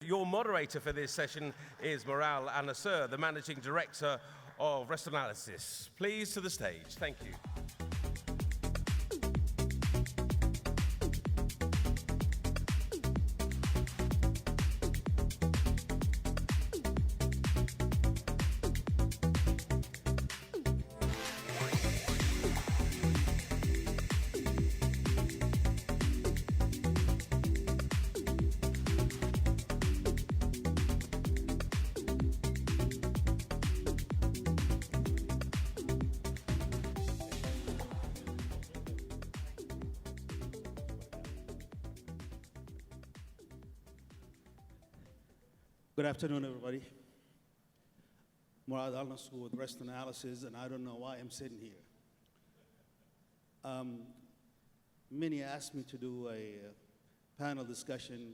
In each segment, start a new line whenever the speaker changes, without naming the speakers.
your moderator for this session is Moral Al-Nasser, the Managing Director of Rest Analysis. Please to the stage. Thank you.
Good afternoon, everybody. Murad Al-Nasser with Rest Analysis, and I don't know why I'm sitting here. Minnie asked me to do a panel discussion,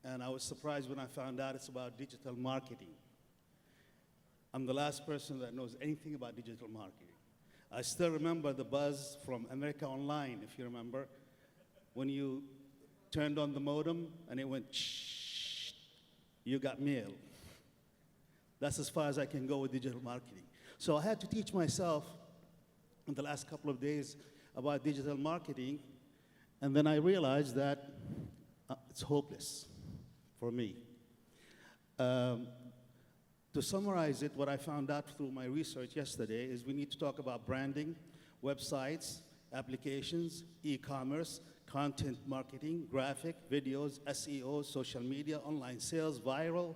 and I was surprised when I found out it's about digital marketing. I'm the last person that knows anything about digital marketing. I still remember the buzz from America Online, if you remember, when you turned on the modem and it went shh. You got mail. That's as far as I can go with digital marketing. So I had to teach myself in the last couple of days about digital marketing, and then I realized that it's hopeless for me. To summarize it, what I found out through my research yesterday is we need to talk about branding, websites, applications, e-commerce, content marketing, graphic, videos, SEO, social media, online sales, viral,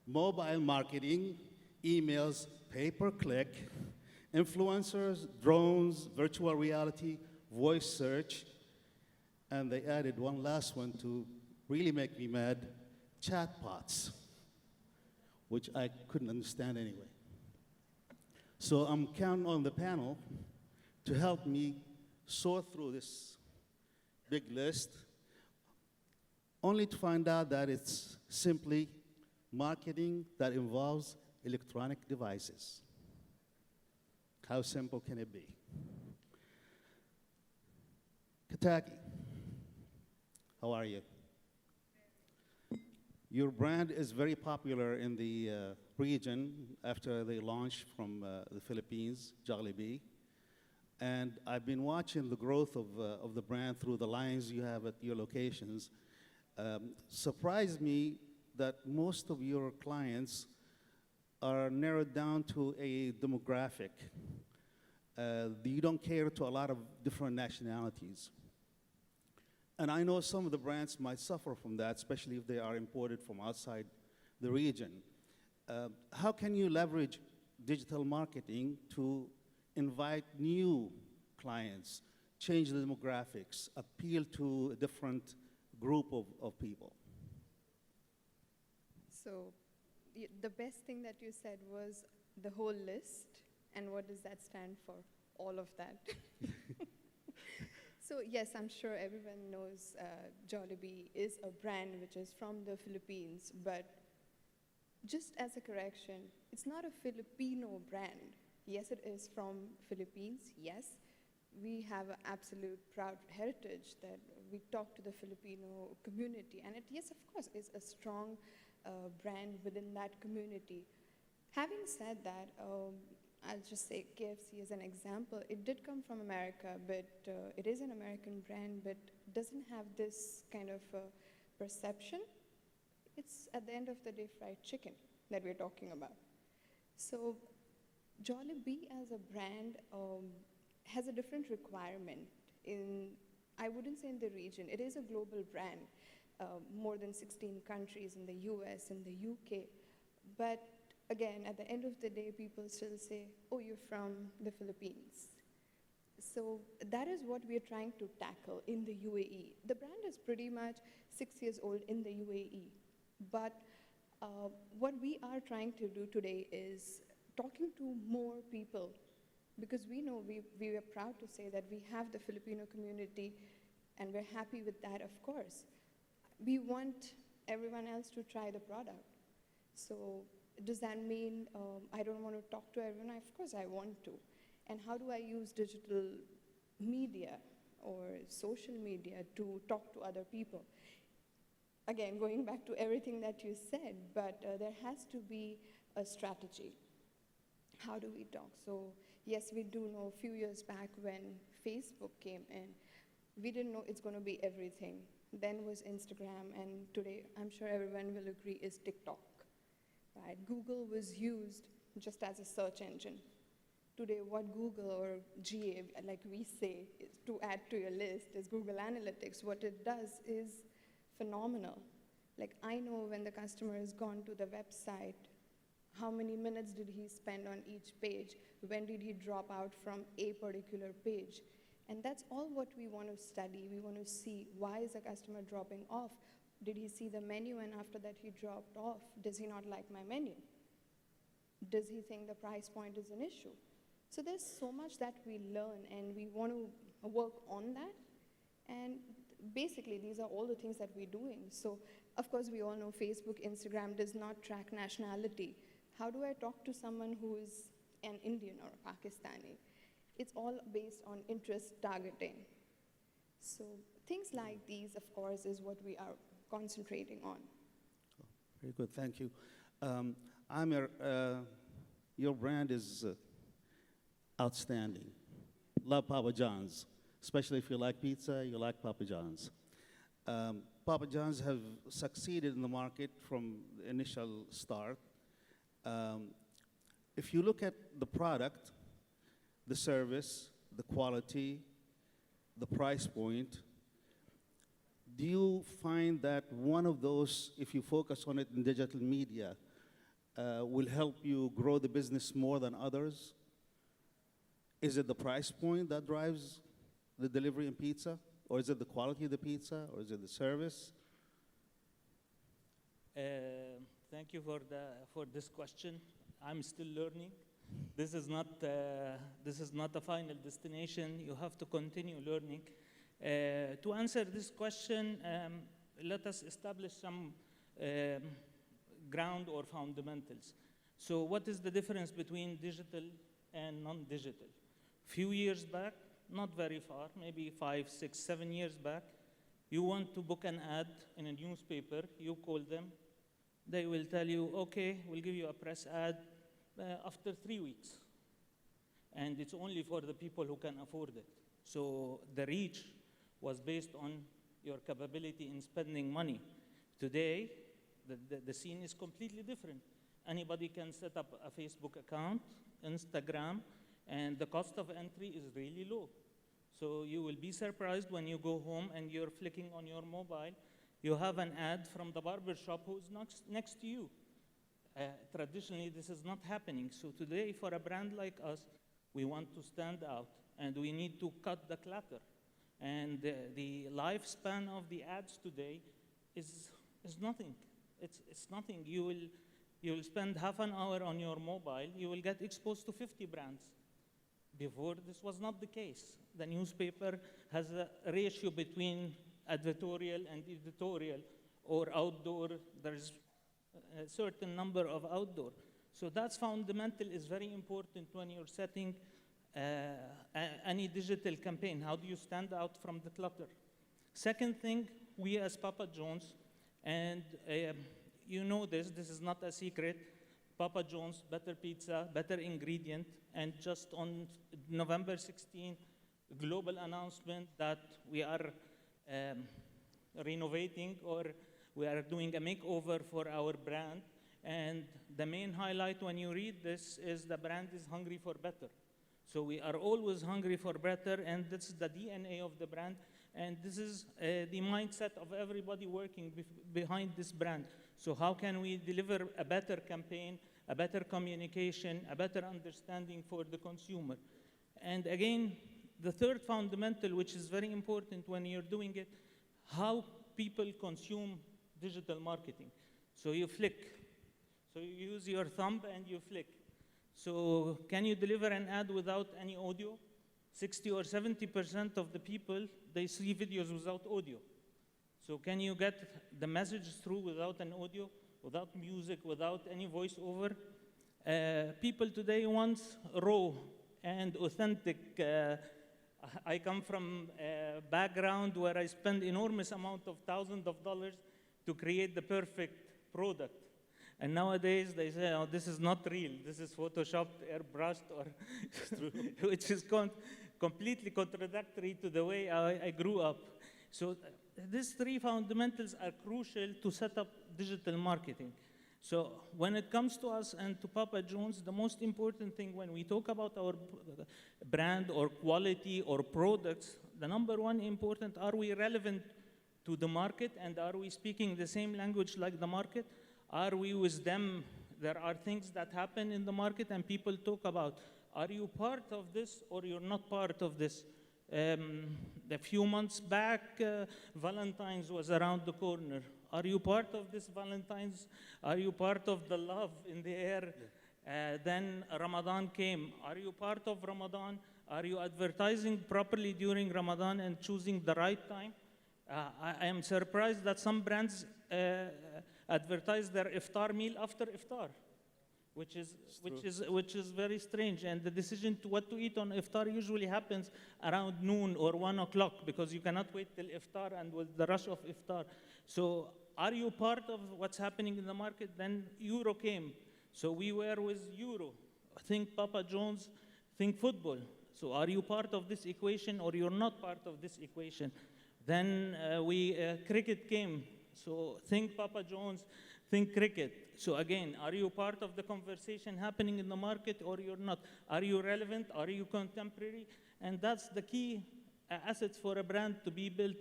mobile marketing, emails, pay-per-click, influencers, drones, virtual reality, voice search, and they added one last one to really make me mad, chatbots, which I couldn't understand anyway. So I'm counting on the panel to help me sort through this big list, only to find out that it's simply marketing that involves electronic devices. How simple can it be? Kataki, how are you? Your brand is very popular in the region after they launched from the Philippines, Jollibee. And I've been watching the growth of the brand through the lines you have at your locations. Surprised me that most of your clients are narrowed down to a demographic. You don't cater to a lot of different nationalities. And I know some of the brands might suffer from that, especially if they are imported from outside the region. How can you leverage digital marketing to invite new clients, change the demographics, appeal to a different group of people?
So the best thing that you said was the whole list, and what does that stand for? All of that. So yes, I'm sure everyone knows Jollibee is a brand which is from the Philippines, but just as a correction, it's not a Filipino brand. Yes, it is from Philippines, yes. We have an absolute proud heritage that we talk to the Filipino community, and it, yes, of course, is a strong brand within that community. Having said that, I'll just say KFC as an example. It did come from America, but it is an American brand, but doesn't have this kind of perception. It's, at the end of the day, fried chicken that we're talking about. So Jollibee as a brand has a different requirement in, I wouldn't say in the region, it is a global brand, more than 16 countries in the US and the UK, but again, at the end of the day, people still say, oh, you're from the Philippines. So that is what we're trying to tackle in the UAE. The brand is pretty much 6 years old in the UAE, but what we are trying to do today is talking to more people, because we know we are proud to say that we have the Filipino community, and we're happy with that, of course. We want everyone else to try the product. So does that mean I don't want to talk to everyone? Of course I want to. And how do I use digital media or social media to talk to other people? again, going back to everything that you said, but there has to be a strategy. How do we talk? So yes, we do know a few years back when Facebook came in, we didn't know it's going to be everything. Then was Instagram, and today, I'm sure everyone will agree, is TikTok. Right? Google was used just as a search engine. Today, what Google or GA, like we say, is to add to your list is Google Analytics. What it does is phenomenal. Like, I know when the customer has gone to the website, how many minutes did he spend on each page? When did he drop out from a particular page? And that's all what we want to study. We want to see, why is a customer dropping off? Did he see the menu and after that he dropped off? Does he not like my menu? Does he think the price point is an issue? So there's so much that we learn, and we want to work on that. And basically, these are all the things that we're doing. So, of course, we all know Facebook, Instagram does not track nationality. How do I talk to someone who is an Indian or a Pakistani? It's all based on interest targeting. So things like these, of course, is what we are concentrating on.
Very good, thank you. Amir, your brand is outstanding. Love Papa John's, especially if you like pizza, you like Papa John's. Papa John's have succeeded in the market from the initial start. If you look at the product, the service, the quality, the price point, do you find that one of those, if you focus on it in digital media, will help you grow the business more than others? Is it the price point that drives the delivery in pizza? Or is it the quality of the pizza? Or is it the service?
Thank you for this question. I'm still learning. This is not a final destination. You have to continue learning. To answer this question, let us establish some ground or fundamentals. So what is the difference between digital and non-digital? Few years back, not very far, maybe 5, 6, 7 years back, you want to book an ad in a newspaper, you call them, they will tell you, okay, we'll give you a press ad after 3 weeks. And it's only for the people who can afford it. So the reach was based on your capability in spending money. Today, the scene is completely different. Anybody can set up a Facebook account, Instagram, and the cost of entry is really low. So you will be surprised when you go home and you're flicking on your mobile, you have an ad from the barber shop who's next to you. Traditionally, this is not happening. So today, for a brand like us, we want to stand out, and we need to cut the clutter. And the lifespan of the ads today is nothing. It's nothing. You will spend half an hour on your mobile, you will get exposed to 50 brands. Before, this was not the case. The newspaper has a ratio between advertorial and editorial, or outdoor. There's a certain number of outdoor. So that's fundamental, is very important when you're setting any digital campaign. How do you stand out from the clutter? Second thing, we as Papa John's, and you know this is not a secret, Papa John's, better pizza, better ingredient, and just on November 16, global announcement that we are renovating, or we are doing a makeover for our brand. And the main highlight when you read this is the brand is hungry for better. So we are always hungry for better, and this is the DNA of the brand. And this is the mindset of everybody working behind this brand. So how can we deliver a better campaign, a better communication, a better understanding for the consumer? And again, the third fundamental, which is very important when you're doing it, how people consume digital marketing. So you flick. So you use your thumb and you flick. So can you deliver an ad without any audio? 60 or 70% of the people, they see videos without audio. So can you get the message through without an audio, without music, without any voiceover? People today want raw and authentic. I come from a background where I spend enormous amount of thousands of dollars to create the perfect product. And nowadays they say, oh, this is not real. This is photoshopped, airbrushed, or which is completely contradictory to the way I grew up. So these three fundamentals are crucial to set up digital marketing. So when it comes to us and to Papa John's, the most important thing when we talk about our brand or quality or products, the number one important, are we relevant to the market, and are we speaking the same language like the market? Are we with them? There are things that happen in the market and people talk about. Are you part of this or you're not part of this? A few months back, Valentine's was around the corner. Are you part of this Valentine's? Are you part of the love in the air? Then Ramadan came. Are you part of Ramadan? Are you advertising properly during Ramadan and choosing the right time? I am surprised that some brands advertise their iftar meal after iftar, which is very strange. And the decision to what to eat on iftar usually happens around noon or 1 o'clock, because you cannot wait till iftar and with the rush of iftar. So are you part of what's happening in the market? Then Euro came. So we were with Euro. Think Papa John's, think football. So are you part of this equation or you're not part of this equation? Then cricket came. So think Papa John's, think cricket. So again, are you part of the conversation happening in the market or you're not? Are you relevant? Are you contemporary? And that's the key assets for a brand to be built.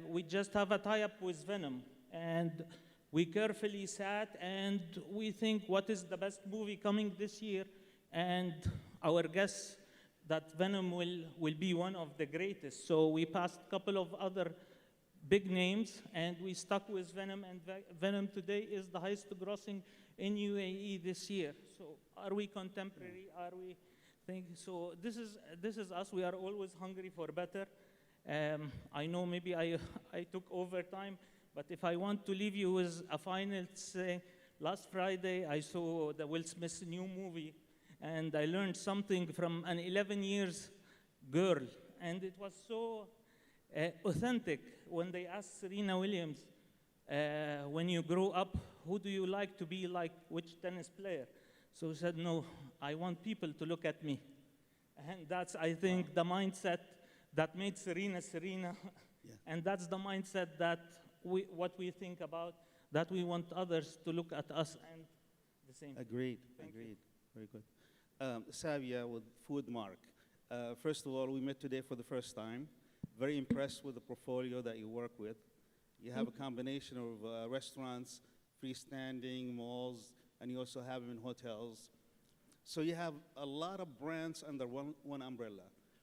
We just have a tie-up with Venom, and we carefully sat and we think what is the best movie coming this year, and our guess that Venom will be one of the greatest. So we passed a couple of other big names, and we stuck with Venom, and Venom today is the highest grossing in UAE this year. So are we contemporary? Are we thinking? So this is us. We are always hungry for better. I know maybe I took over time, but if I want to leave you with a final say, last Friday I saw the Will Smith new movie, and I learned something from an 11 years girl, and it was so authentic when they asked Serena Williams, when you grow up, who do you like to be like, which tennis player? So she said, no, I want people to look at me. And that's, I think, the mindset that made Serena Serena. Yeah. And that's the mindset that what we think about, that we want others to look at us and the same.
Agreed, agreed. Very good. Savia with Foodmark. First of all, we met today for the first time. Very impressed with the portfolio that you work with. You have a combination of restaurants, freestanding, malls, and you also have them in hotels. So you have a lot of brands under one umbrella.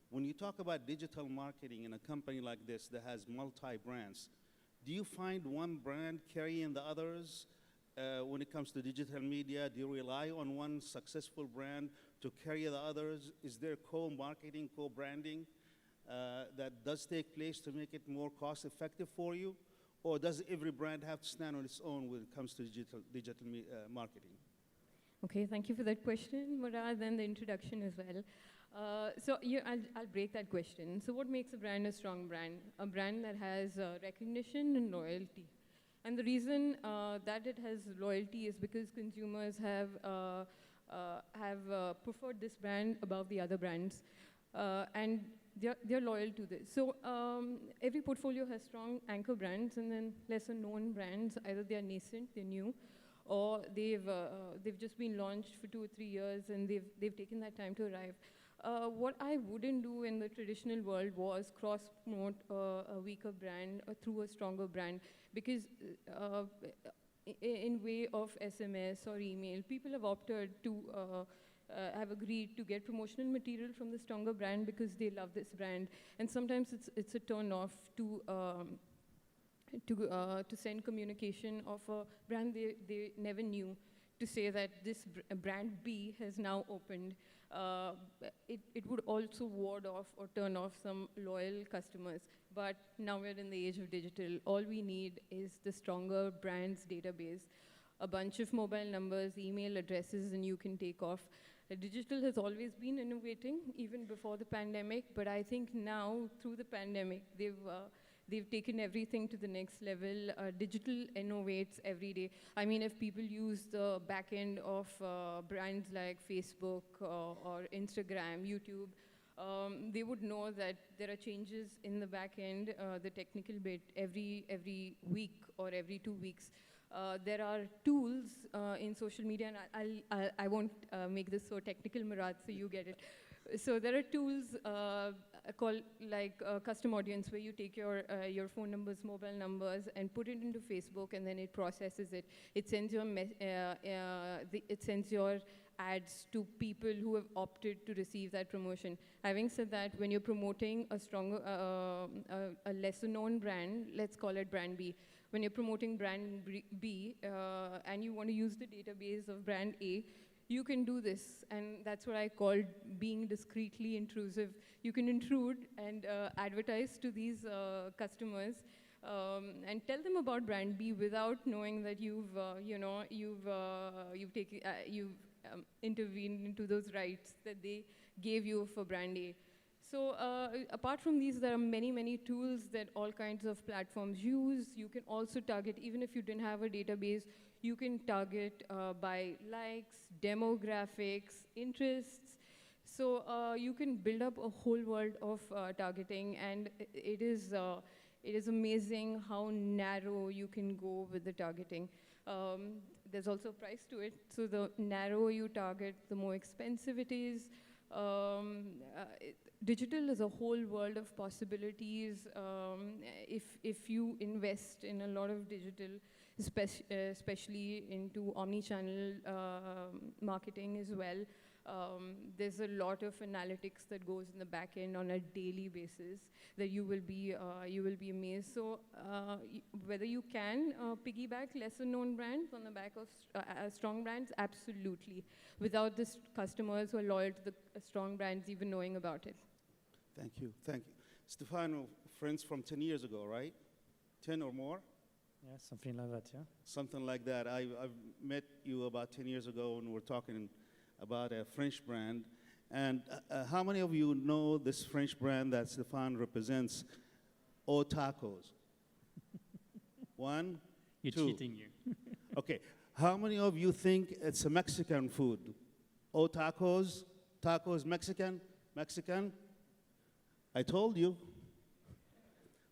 When you talk about digital marketing in a company like this that has multi-brands, do you find one brand carrying the others when it comes to digital media? Do you rely on one successful brand to carry the others? Is there co-marketing, co-branding that does take place to make it more cost-effective for you? Or does every brand have to stand on its own when it comes to digital marketing?
Okay, thank you for that question, Murad, and the introduction as well. I'll break that question. So what makes a brand a strong brand? A brand that has recognition and loyalty. And the reason that it has loyalty is because consumers have preferred this brand above the other brands. And they're loyal to this. So every portfolio has strong anchor brands and then lesser known brands. Either they're nascent, they're new, or they've just been launched for 2 or 3 years and they've taken that time to arrive. What I wouldn't do in the traditional world was cross-promote a weaker brand through a stronger brand, because in way of SMS or email, people have opted to have agreed to get promotional material from the stronger brand because they love this brand. And sometimes it's a turn off to send communication of a brand they never knew, to say that this brand B has now opened. It would also ward off or turn off some loyal customers. But now we're in the age of digital. All we need is the stronger brands database, a bunch of mobile numbers, email addresses, and you can take off. Digital has always been innovating, even before the pandemic, but I think now, through the pandemic, They've taken everything to the next level. Digital innovates every day. I mean, if people use the back end of brands like Facebook or Instagram, YouTube, they would know that there are changes in the back end, the technical bit, every week or every 2 weeks. There are tools in social media, and I won't make this so technical, Murad, so you get it. So there are tools called like custom audience, where you take your phone numbers, mobile numbers, and put it into Facebook, and then it processes it. It sends your ads to people who have opted to receive that promotion. Having said that, when you're promoting a stronger, a lesser-known brand, let's call it brand B. When you're promoting brand B and you want to use the database of brand A, you can do this, and that's what I call being discreetly intrusive. You can intrude and advertise to these customers and tell them about brand B without knowing that you've intervened into those rights that they gave you for brand A. So apart from these, there are many, many tools that all kinds of platforms use. You can also target, even if you didn't have a database, you can target by likes, demographics, interests. So you can build up a whole world of targeting, and it is amazing how narrow you can go with the targeting. There's also a price to it. So the narrower you target, the more expensive it is. Digital is a whole world of possibilities. If you invest in a lot of digital, especially into omni-channel marketing as well, there's a lot of analytics that goes in the back end on a daily basis that you will be amazed. So whether you can piggyback lesser known brands on the back of strong brands, absolutely, without the customers who are loyal to the strong brands even knowing about it.
Thank you, thank you. Stefano, friends from 10 years ago, right? 10 or more?
Yeah, something like that, yeah.
Something like that. I've met you about 10 years ago, and we're talking about a French brand. And how many of you know this French brand that Stefan represents, O Tacos? One,
You're
two.
cheating you.
Okay. How many of you think it's a Mexican food? O Tacos? Tacos, Mexican? Mexican? I told you.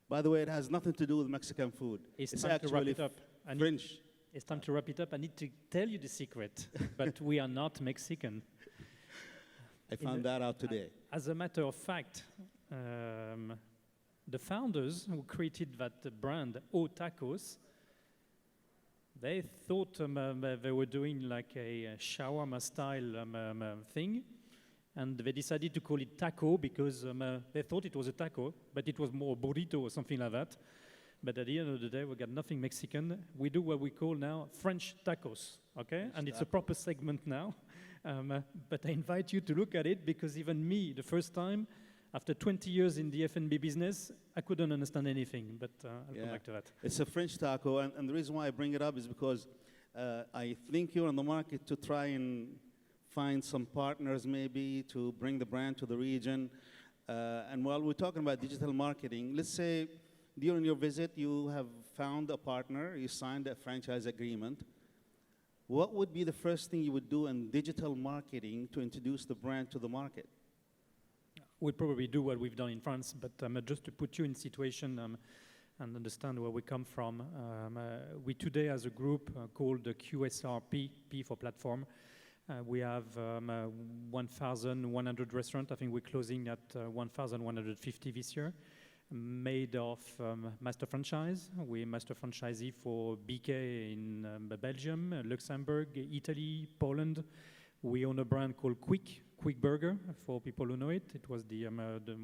By the way, it has nothing to do with Mexican food.
It's
It's
time to wrap
actually
it up.
French.
It's time to wrap it up. I need to tell you the secret, but we are not Mexican.
I found that out today.
As a matter of fact, the founders who created that brand, O Tacos, they thought they were doing like a shawarma style thing, and they decided to call it taco because they thought it was a taco, but it was more a burrito or something like that. But at the end of the day, we got nothing Mexican. We do what we call now French tacos, okay?
French
and it's a proper segment now. But I invite you to look at it because even me, the first time, after 20 years in the F&B business, I couldn't understand anything, but I'll come back to that.
It's a French taco, and the reason why I bring it up is because I think you're on the market to try and find some partners maybe to bring the brand to the region. And while we're talking about digital marketing, let's say during your visit you have found a partner, you signed a franchise agreement. What would be the first thing you would do in digital marketing to introduce the brand to the market?
We'll probably do what we've done in France, but just to put you in situation and understand where we come from, we today as a group called the QSRP, P for platform, we have 1,100 restaurants. I think we're closing at 1,150 this year, made of master franchise. We're master franchisee for BK in Belgium, Luxembourg, Italy, Poland. We own a brand called Quick Burger, for people who know it. It was the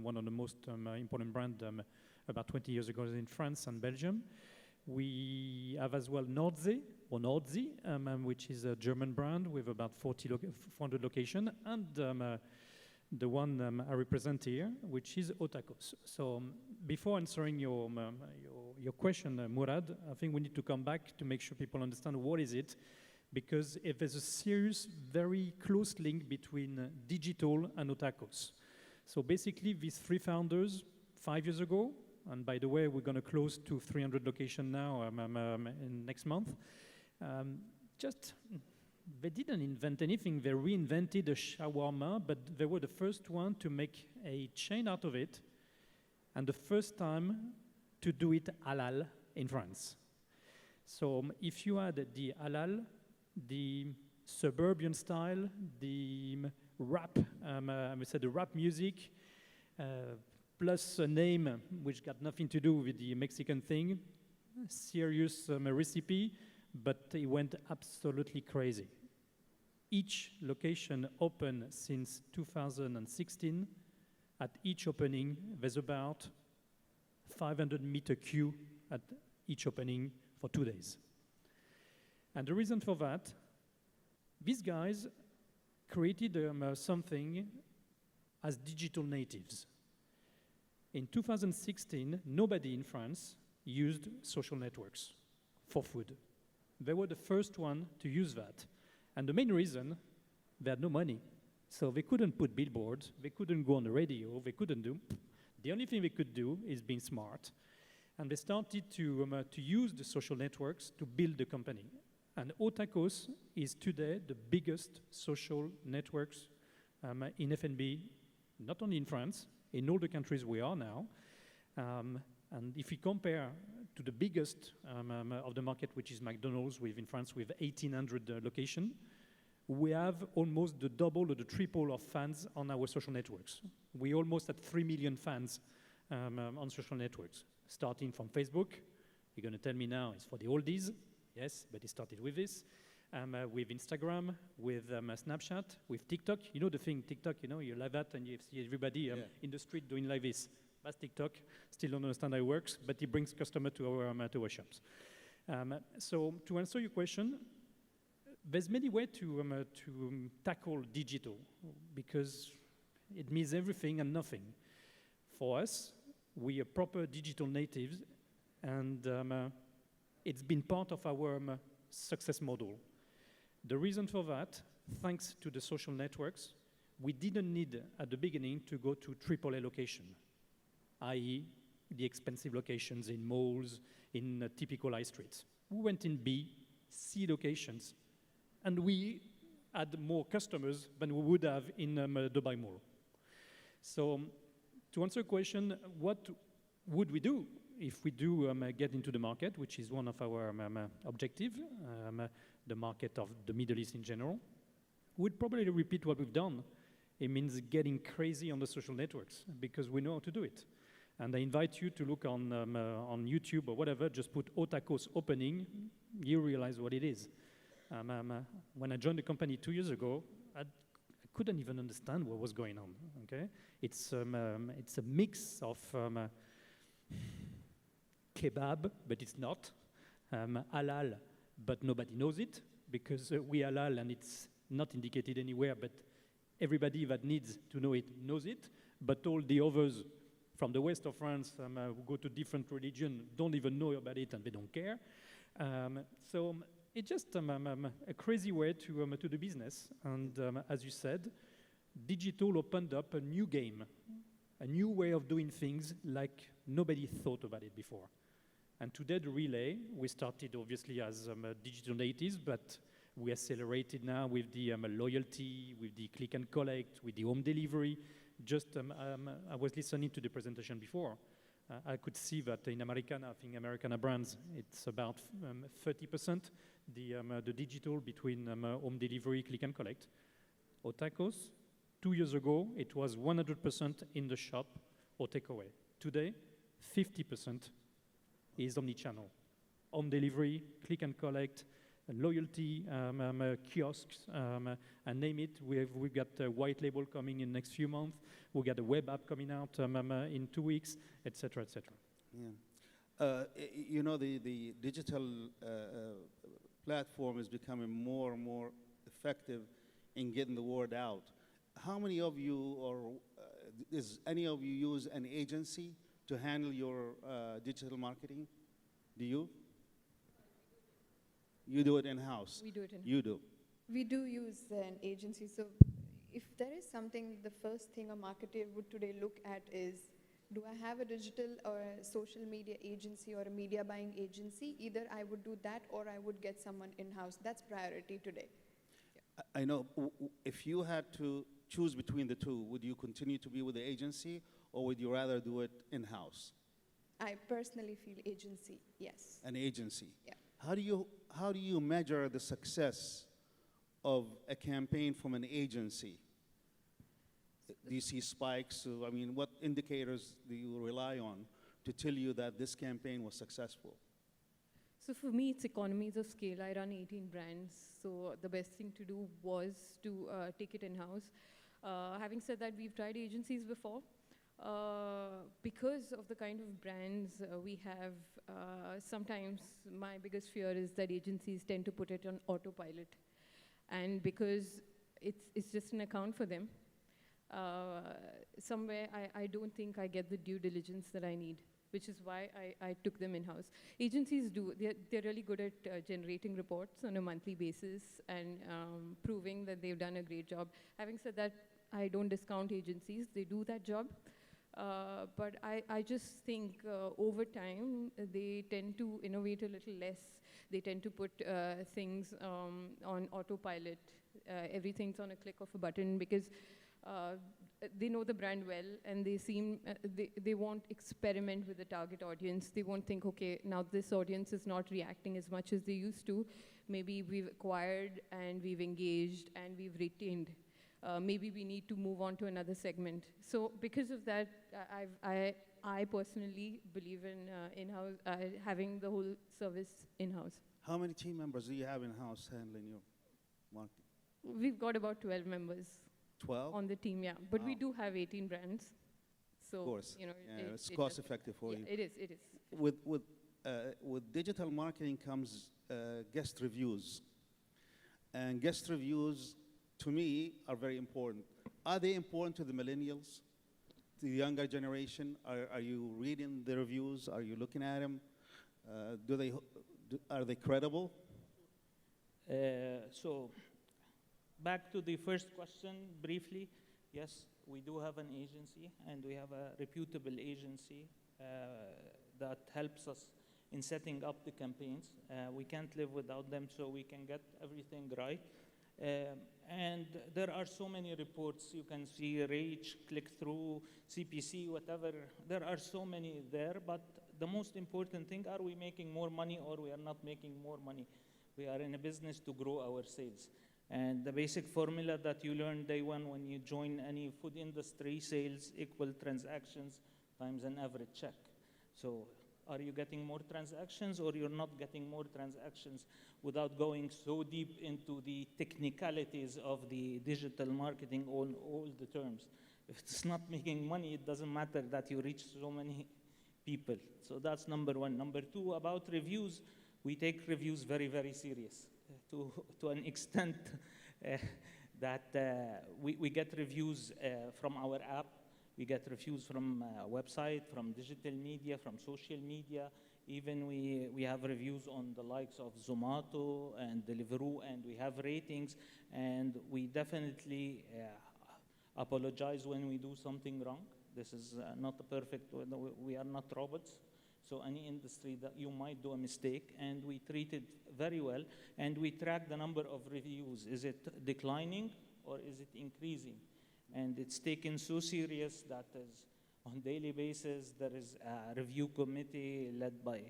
one of the most important brands about 20 years ago in France and Belgium. We have as well Nordsee, or Nordzi, which is a German brand with about 400 locations, and the one I represent here, which is O Tacos. So before answering your question, Murad, I think we need to come back to make sure people understand what is it, because if there's a serious, very close link between digital and O Tacos. So basically, these three founders, 5 years ago, And by the way, we're going to close to 300 locations now in next month. Just, they didn't invent anything. They reinvented a shawarma, but they were the first one to make a chain out of it, and the first time to do it halal in France. So if you add the halal, the suburban style, the rap, we said the rap music, plus a name which got nothing to do with the Mexican thing, serious recipe, but it went absolutely crazy. Each location opened since 2016. At each opening, there's about 500-meter queue at each opening for 2 days. And the reason for that, these guys created something as digital natives. In 2016, nobody in France used social networks for food. They were the first one to use that. And the main reason, they had no money. So they couldn't put billboards, they couldn't go on the radio, they couldn't do. The only thing they could do is being smart. And they started to use the social networks to build the company. And Otacos is today the biggest social networks in F&B, not only in France, in all the countries we are now. And if we compare to the biggest of the market, which is McDonald's, in France with 1,800 locations, we have almost the double or the triple of fans on our social networks. We almost had 3 million fans on social networks, starting from Facebook. You're going to tell me now it's for the oldies. Yes, but it started with this. With Instagram, with Snapchat, with TikTok. You know the thing, TikTok, you live that and you see everybody in the street doing like this. That's TikTok. Still don't understand how it works, but it brings customers to our shops. So to answer your question, there's many ways to tackle digital because it means everything and nothing. For us, we are proper digital natives, and it's been part of our success model. The reason for that, thanks to the social networks, we didn't need at the beginning to go to AAA location, i.e. the expensive locations in malls, in typical high streets. We went in B, C locations, and we had more customers than we would have in Dubai Mall. So to answer your question, what would we do if we do get into the market, which is one of our objectives, the market of the Middle East in general? We'd probably repeat what we've done. It means getting crazy on the social networks because we know how to do it. And I invite you to look on YouTube or whatever, just put Otacos opening, you realize what it is. When I joined the company 2 years ago, I couldn't even understand what was going on, okay? It's a mix of kebab, but it's not. Halal, but nobody knows it because we halal and it's not indicated anywhere, but everybody that needs to know it knows it. But all the others from the west of France who go to different religion don't even know about it and they don't care. So it's just a crazy way to do business. And as you said, digital opened up a new game, a new way of doing things like nobody thought about it before. And today, the relay, we started obviously as digital natives, but we accelerated now with the loyalty, with the click and collect, with the home delivery. Just, I was listening to the presentation before. I could see that in Americana, I think Americana brands, it's about 30%, the digital between home delivery, click and collect. Otacos, 2 years ago, it was 100% in the shop or takeaway. Today, 50% is omni-channel. Home delivery, click and collect, loyalty, kiosks, and name it. We've got a white label coming in next few months. We got a web app coming out in 2 weeks, et cetera, et cetera.
Yeah. The digital platform is becoming more and more effective in getting the word out. How many of you, or does any of you use an agency to handle your digital marketing? Do you? You do it in-house?
We do it in-house.
You do?
We do use an agency. So if there is something, the first thing a marketer would today look at is do I have a digital or a social media agency or a media buying agency? Either I would do that or I would get someone in-house. That's priority today.
I know. If you had to choose between the two, would you continue to be with the agency, or would you rather do it in-house?
I personally feel agency, yes.
An agency.
Yeah.
How do you measure the success of a campaign from an agency? Do you see spikes? I mean, what indicators do you rely on to tell you that this campaign was successful?
So for me, it's economies of scale. I run 18 brands, so the best thing to do was to take it in-house. Having said that, we've tried agencies before. Because of the kind of brands we have, sometimes my biggest fear is that agencies tend to put it on autopilot. And because it's just an account for them, somewhere I don't think I get the due diligence that I need, which is why I took them in-house. Agencies they're really good at generating reports on a monthly basis and proving that they've done a great job. Having said that, I don't discount agencies, they do that job. But I just think over time, they tend to innovate a little less. They tend to put things on autopilot. Everything's on a click of a button because they know the brand well, and they won't experiment with the target audience. They won't think, okay, now this audience is not reacting as much as they used to. Maybe we've acquired and we've engaged and we've retained. Maybe we need to move on to another segment. So because of that, I personally believe in in-house, having the whole service in-house.
How many team members do you have in-house handling your marketing?
We've got about 12 members
12?
on the team, yeah. But we
Wow.
do have 18 brands. So,
Of course.
you know,
It's cost effective for
yeah,
you.
it is.
With digital marketing comes guest reviews. And guest reviews, to me, are very important. Are they important to the millennials, to the younger generation? Are you reading the reviews? Are you looking at them? Are they credible?
So back to the first question briefly. Yes, we do have an agency, and we have a reputable agency that helps us in setting up the campaigns. We can't live without them, so we can get everything right. And there are so many reports. You can see reach, click-through, CPC, whatever. There are so many there, but the most important thing, are we making more money or we are not making more money? We are in a business to grow our sales. And the basic formula that you learn day one when you join any food industry, sales equal transactions times an average check. So are you getting more transactions or you're not getting more transactions, without going so deep into the technicalities of the digital marketing, all the terms? If it's not making money, it doesn't matter that you reach so many people. So that's number one. Number two, about reviews, we take reviews very, very serious to an extent that we get reviews from our app. We get reviews from website, from digital media, from social media. Even we have reviews on the likes of Zomato and Deliveroo, and we have ratings. And we definitely apologize when we do something wrong. This is not a perfect, we are not robots. So any industry that you might do a mistake, and we treat it very well, and we track the number of reviews. Is it declining or is it increasing? And it's taken so serious that is on daily basis, there is a review committee led by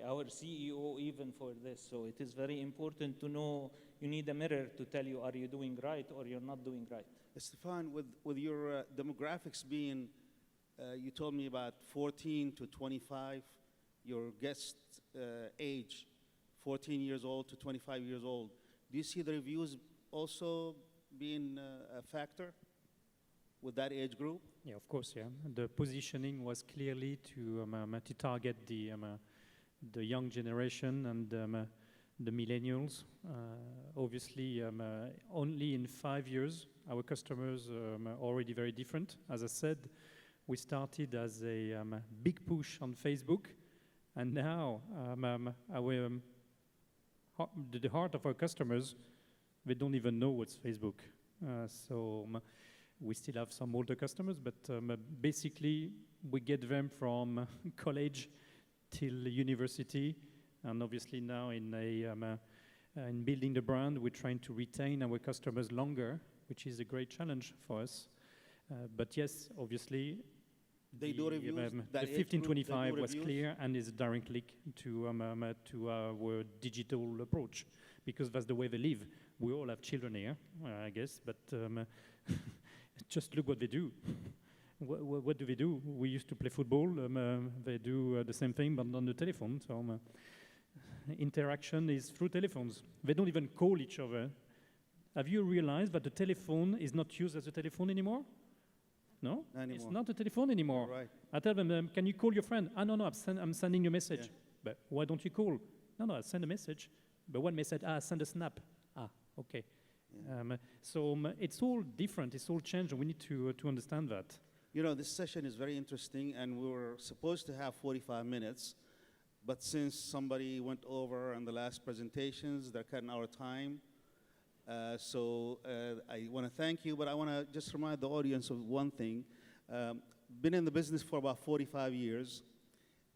our CEO even for this. So it is very important to know, you need a mirror to tell you, are you doing right or you're not doing right?
Stefan, with your demographics being, you told me about 14 to 25, your guest age, 14 years old to 25 years old. Do you see the reviews also being a factor with that age group?
Yeah, of course, yeah. The positioning was clearly to target the young generation and the millennials. Obviously, only in 5 years, our customers are already very different. As I said, we started as a big push on Facebook, and now the heart of our customers, they don't even know what's Facebook. So We still have some older customers, but basically we get them from college till university, and obviously now in building the brand, we're trying to retain our customers longer, which is a great challenge for us. But yes, obviously,
They do reviews.
the
That age group,
1525
they do
was
reviews?
clear and is a direct link to our digital approach, because that's the way they live. We all have children here, I guess, but just look what they do. What do they do? We used to play football. They do the same thing, but on the telephone. So interaction is through telephones. They don't even call each other. Have you realized that the telephone is not used as a telephone anymore? No?
Anymore.
It's not a telephone anymore.
Right.
I tell them, can you call your friend? Ah, no, I'm sending you a message.
Yeah.
But why don't you call? No, I send a message. But what message? Send a snap. Okay.
Yeah.
It's all different. It's all changed, and we need to understand that.
You know, this session is very interesting, and we were supposed to have 45 minutes, but since somebody went over on the last presentations, they're cutting our time. I want to thank you, but I want to just remind the audience of one thing. Been in the business for about 45 years,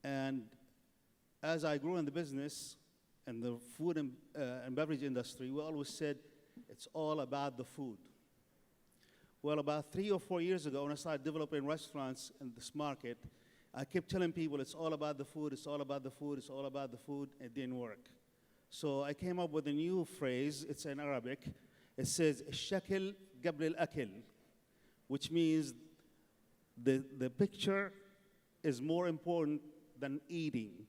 and as I grew in the business and the food and beverage industry, we always said it's all about the food. Well, about 3 or 4 years ago, when I started developing restaurants in this market, I kept telling people it's all about the food, it's all about the food, it's all about the food. It didn't work. So I came up with a new phrase. It's in Arabic. It says, "Shakil qabl al-akil," which means the picture is more important than eating.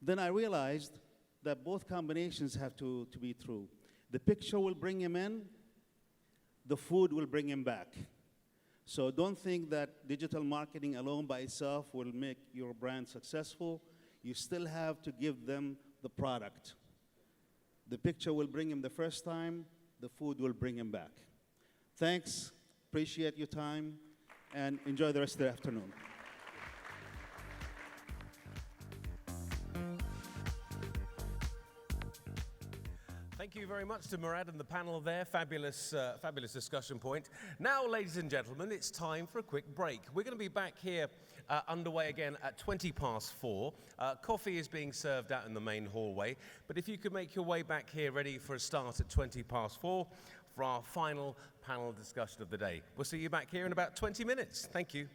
Then I realized that both combinations have to be true. The picture will bring him in, the food will bring him back. So don't think that digital marketing alone by itself will make your brand successful. You still have to give them the product. The picture will bring him the first time, the food will bring him back. Thanks, appreciate your time, and enjoy the rest of the afternoon.
Thank you very much to Murad and the panel there. Fabulous, fabulous discussion point. Now, ladies and gentlemen, it's time for a quick break. We're going to be back here underway again at 4:20. Coffee is being served out in the main hallway. But if you could make your way back here ready for a start at 4:20 for our final panel discussion of the day. We'll see you back here in about 20 minutes. Thank you.